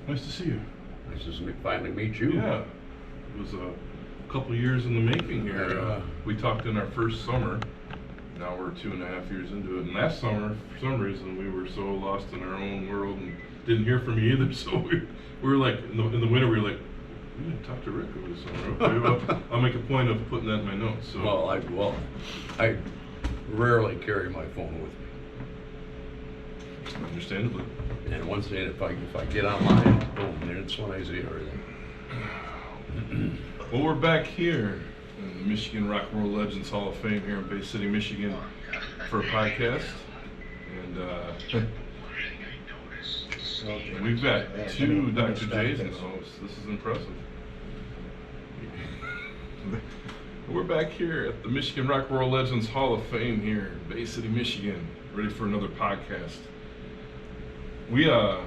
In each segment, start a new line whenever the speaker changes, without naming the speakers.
Nice to see you.
Nice to finally meet you.
Yeah, it was a couple years in the making here. We talked in our first summer. Now we're 2.5 years into it. And last summer, for some reason, we were so lost in our own world and didn't hear from you either. So we were like, in the winter, we were like, we didn't talk to Rick over the summer. Okay, well, I'll make a point of putting that in my notes. So.
Well, I rarely carry my phone with me.
Understandably.
And once again, if I get online, boom, that's when I see everything.
Well, we're back here in the Michigan Rock and Roll Legends Hall of Fame here in Bay City, Michigan, for a podcast. And we've got two Dr. J's in the house. This is impressive. We're back here at the Michigan Rock and Roll Legends Hall of Fame here in Bay City, Michigan, ready for another podcast. We are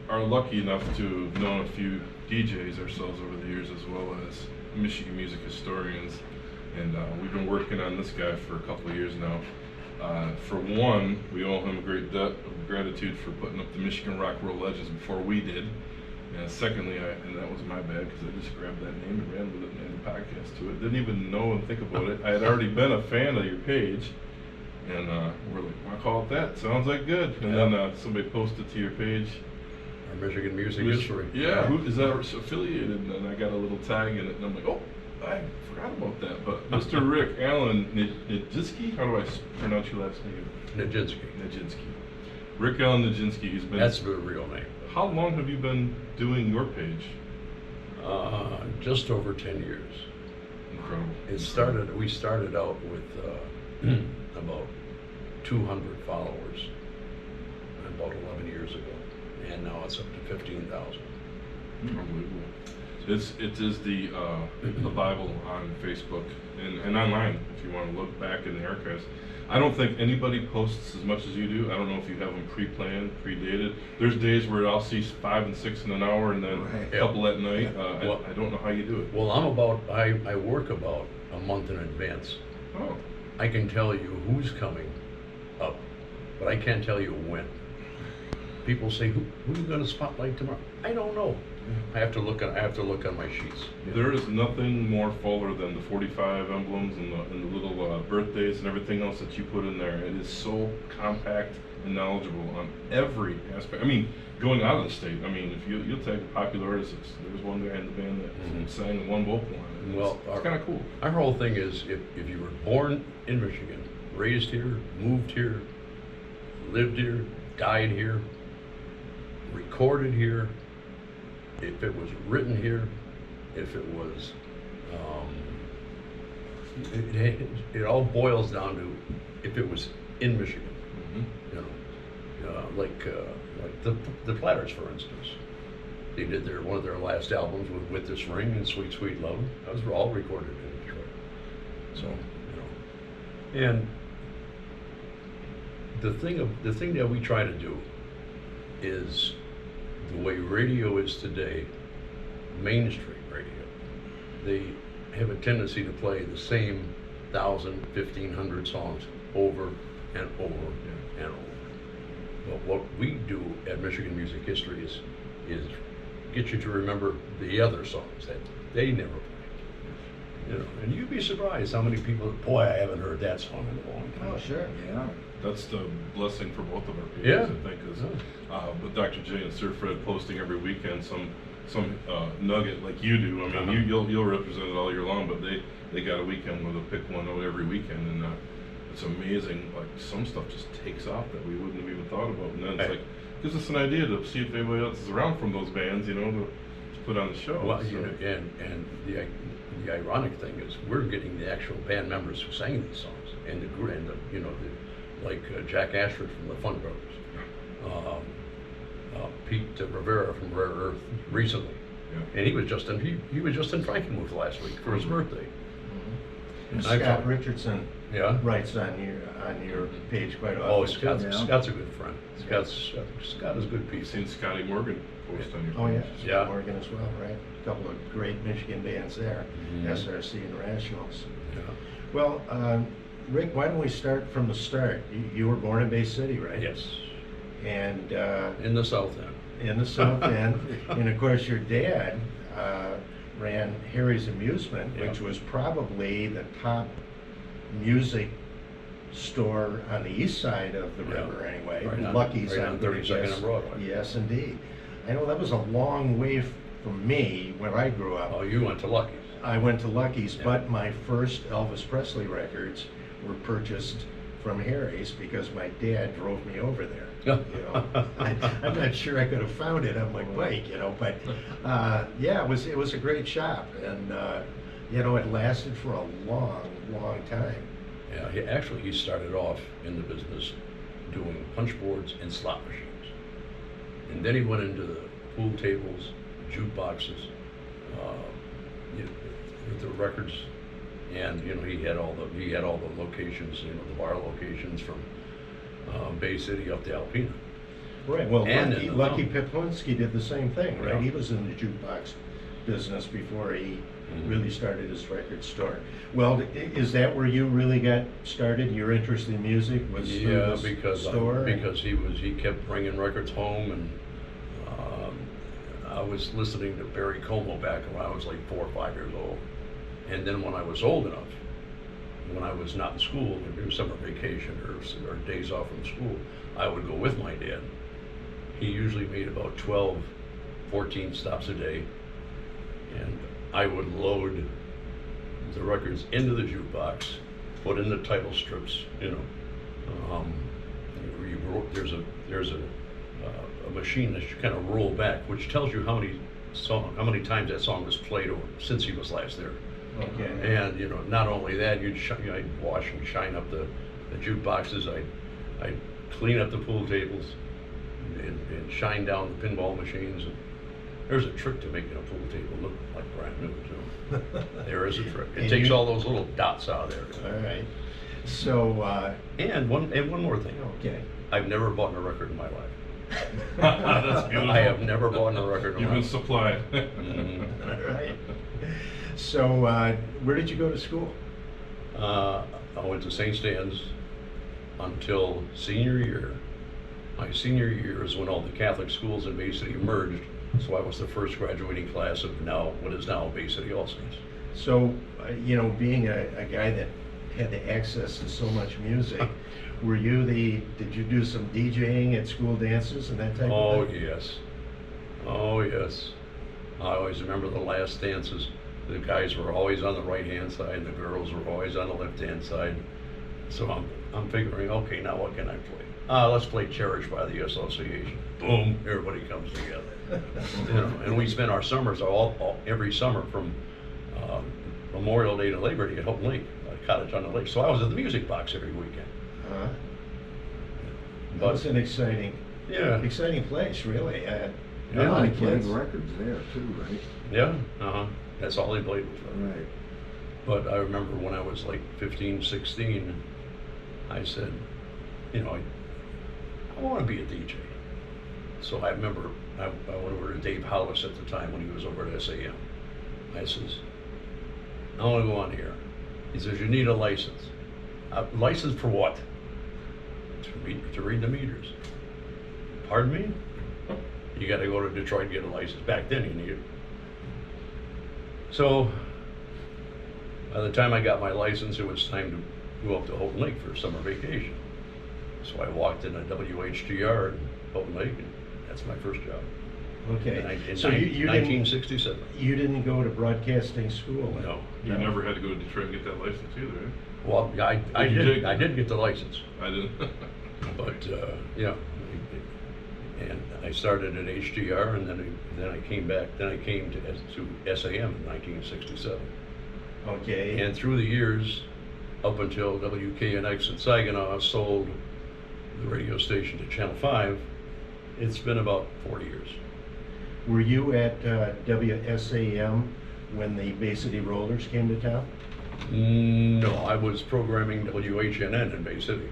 lucky enough to have known a few DJs ourselves over the years, as well as Michigan music historians, and we've been working on this guy for a couple of years now. For one, we owe him a great debt of gratitude for putting up the Michigan Rock and Roll Legends before we did. And secondly, and that was my bad because I just grabbed that name and ran with it and added a podcast to it. Didn't even know and think about it. I had already been a fan of your page. And we're like, why call it that? Sounds like good. And then somebody posted to your page.
Our Michigan music history.
Yeah, who is that affiliated? And then I got a little tag in it, and I'm like, oh, I forgot about that. But Mr. Rick Allen Niedzinski, how do I pronounce your last name? Niedzinski. Rick Allen Niedzinski. He's been.
That's the real name.
How long have you been doing your page?
Just over 10 years.
Incredible.
We started out with about 200 followers about 11 years ago, and now it's up to 15,000.
Unbelievable. It is the Bible on Facebook and online if you want to look back in the archives. I don't think anybody posts as much as you do. I don't know if you have them pre-planned, pre-dated. There's days where I'll see 5 and 6 in an hour and then a couple at night. I don't know how you do it.
Well, I work about a month in advance.
Oh.
I can tell you who's coming up, but I can't tell you when. People say, who are you going to spotlight tomorrow? I don't know. I have to look on my sheets.
There is nothing more fuller than the 45 emblems and the little birthdays and everything else that you put in there. It is so compact and knowledgeable on every aspect. I mean, going out of the state. I mean, if you'll take a popular artist, there's one guy in the band that sang one vocal on it.
Well,
it's kind of cool.
Our whole thing is if you were born in Michigan, raised here, moved here, lived here, died here, recorded here, if it was written here, if it was, it all boils down to if it was in Michigan. You know, like the Platters, for instance. They did one of their last albums with This Ring and Sweet Sweet Love. Those were all recorded in Detroit. So, you know, and the thing that we try to do is the way radio is today, mainstream radio. They have a tendency to play the same 1,000, 1,500 songs over and over and over. But what we do at Michigan Music History is get you to remember the other songs that they never played. You know, and you'd be surprised how many people, boy, I haven't heard that song in a long time.
Oh, sure, yeah.
That's the blessing for both of our pages,
Yeah.
I think, is with Dr. J and Sir Fred posting every weekend some nugget like you do. I mean, you'll represent it all year long, but they got a weekend where they'll pick one out every weekend, and it's amazing. Like some stuff just takes off that we wouldn't have even thought about, and then it's like gives us an idea to see if anybody else is around from those bands, you know, to put on the show.
Well, you know, and the ironic thing is we're getting the actual band members who sang these songs, and the you know, like Jack Ashford from the Fun Brothers, Pete Rivera from Rare Earth recently, and he was just in Frankenmuth last week for his birthday.
And Scott Richardson
Yeah.
writes on your page quite often.
Oh,
too.
Scott's a good friend. Scott is a good piece.
Seen Scotty Morgan post on your page.
Oh, yeah.
Yeah.
Scott Morgan as well, right? A couple of great Michigan bands there, SRC and Rationals.
Yeah.
Well, Rick, why don't we start from the start? You were born in Bay City, right?
Yes.
And
In the South End.
in the South End. And of course, your dad ran Harry's Amusement,
Yeah.
which was probably the top music store on the east side of the
Yeah.
river anyway.
Right on-
Lucky's
right on
I'm gonna
32nd
guess.
and Broadway.
Yes, indeed. I know that was a long way from me when I grew up.
Oh, you went to Lucky's.
I went to Lucky's,
Yeah.
but my first Elvis Presley records were purchased from Harry's because my dad drove me over there. You know, I'm not sure I could have found it on my bike, you know, but yeah, it was a great shop, and you know, it lasted for a long time.
Yeah, he started off in the business doing punch boards and slot machines. And then he went into the pool tables, jukeboxes, with the records. And, you know, he had all the locations, you know, the bar locations from Bay City up to Alpena.
Right. Well,
And
Lucky,
in the
Lucky
film.
Piplinski did the same thing, right?
Yeah.
He was in the jukebox business before he
Mhm.
really started his record store. Well, is that where you really got started? Your interest in music was through
Yeah,
this
because
store?
he kept bringing records home, and I was listening to Barry Como back when I was like 4 or 5 years old. And then when I was old enough, when I was not in school, or summer vacation or days off from school, I would go with my dad. He usually made about 12, 14 stops a day, and I would load the records into the jukebox, put in the title strips, you know. There's a machine that you kind of roll back, which tells you how many times that song was played over since he was last there.
Okay.
And, you know, not only that, I'd wash and shine up the jukeboxes. I'd clean up the pool tables and shine down the pinball machines. And there's a trick to making a pool table look like brand new, too. There is a trick. It
And
takes
you-
all those little dots out of there.
All right. So,
And one more thing.
okay.
I've never bought a record in my life.
That's beautiful.
I have never bought a record in
You've
my
been
life.
supplied.
Mhm.
All right. So, where did you go to school?
I went to St. Stan's until senior year. My senior year is when all the Catholic schools in Bay City merged, so I was the first graduating class of what is now Bay City All Saints.
So, you know, being a guy that had the access to so much music, did you do some DJing at school dances and that type
Oh,
of thing?
yes. Oh, yes. I always remember the last dances. The guys were always on the right-hand side, and the girls were always on the left-hand side. So I'm figuring, okay, now what can I play? Let's play "Cherish" by the Association. Boom, everybody comes together. You know, and we spent our summers every summer from Memorial Day to Labor Day at Houghton Lake, a cottage on the lake. So I was at the music box every weekend.
That
But
was an exciting place, really. A
Yeah,
lot
They
of
played
kids.
records there too, right?
yeah, that's all they played was records.
Right.
But I remember when I was like 15, 16, I said, you know, I want to be a DJ. So I remember I went over to Dave Hollis at the time when he was over at SAM. I says, I want to go on here. He says, you need a license. A license for what? To read the meters. Pardon me? You got to go to Detroit and get a license. Back then you needed. So by the time I got my license, it was time to go up to Houghton Lake for summer vacation. So I walked in a WHGR in Houghton Lake, and that's my first job.
Okay.
In
So you
1967.
you didn't go to broadcasting school? then?
No.
You never had to go to Detroit and get that license either, right?
Well, I
You
did.
did.
I did get the license,
I didn't.
but yeah. And I started at HGR, and then I came back. Then I came to SAM in 1967.
Okay.
And through the years, up until WKNX in Saginaw sold the radio station to Channel 5, it's been about 40 years.
Were you at WSAM when the Bay City Rollers came to town?
No, I was programming WHNN in Bay City.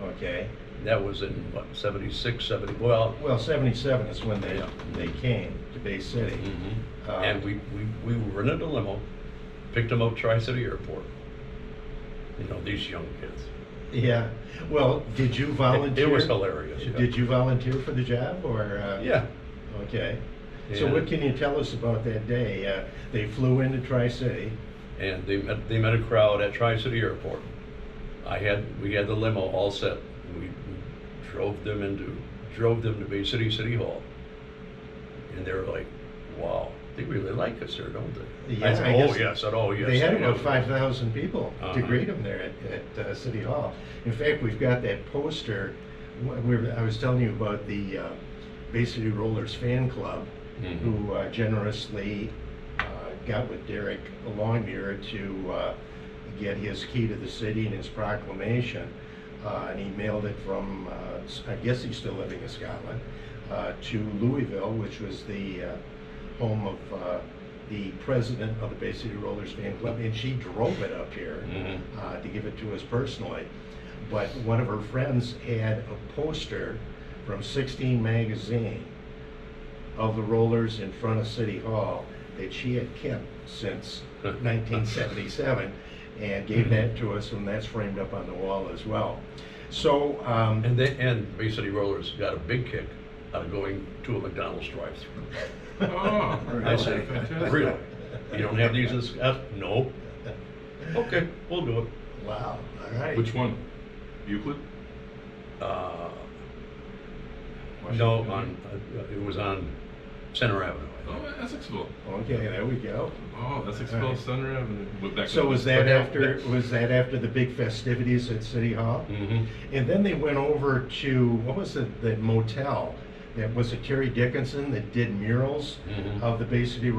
Okay.
That was in, what, 76, 70, well...
Well, 77 is when
Yeah.
they came to Bay City.
And we rented a limo, picked them up Tri-City Airport. You know, these young kids.
Yeah. Well, did you volunteer?
It was hilarious. Yeah.
Did you volunteer for the job, or?
Yeah.
Okay. So
And-
what can you tell us about that day? They flew into Tri-City.
And they met a crowd at Tri-City Airport. We had the limo all set. We drove them to Bay City Hall. And they were like, wow, they really like us here, don't they?
Yeah,
I said,
I
oh
guess
yes, oh yes.
They had
they
about
have."
5,000 people to
Uh-huh.
greet them there at City Hall. In fact, we've got that poster. I was telling you about the Bay City Rollers fan club,
Mhm.
who generously got with Derek Longmuir to get his key to the city and his proclamation. And he mailed it from, I guess he's still living in Scotland, to Louisville, which was the home of the president of the Bay City Rollers fan club, and she drove it up here
Mhm.
to give it to us personally. But one of her friends had a poster from 16 magazine of the Rollers in front of City Hall that she had kept since 1977, and gave that to us, and that's framed up on the wall as well. So,
And Bay City Rollers got a big kick out of going to a McDonald's drive-thru.
Oh,
I said,
fantastic.
really? You don't have these in Scott? No. Okay, we'll do it.
wow, all right.
Which one? Euclid?
Uh,
Washington
no,
Avenue?
it was on Center Avenue. I
Oh,
think.
Essexville.
Okay, there we go.
Oh, Essexville
All right.
Center Avenue.
So was that
But
after the big festivities at City Hall?
Mhm.
And then they went over to, what was it, the motel? That was it Terry Dickinson that did murals
Mhm.
of the Bay City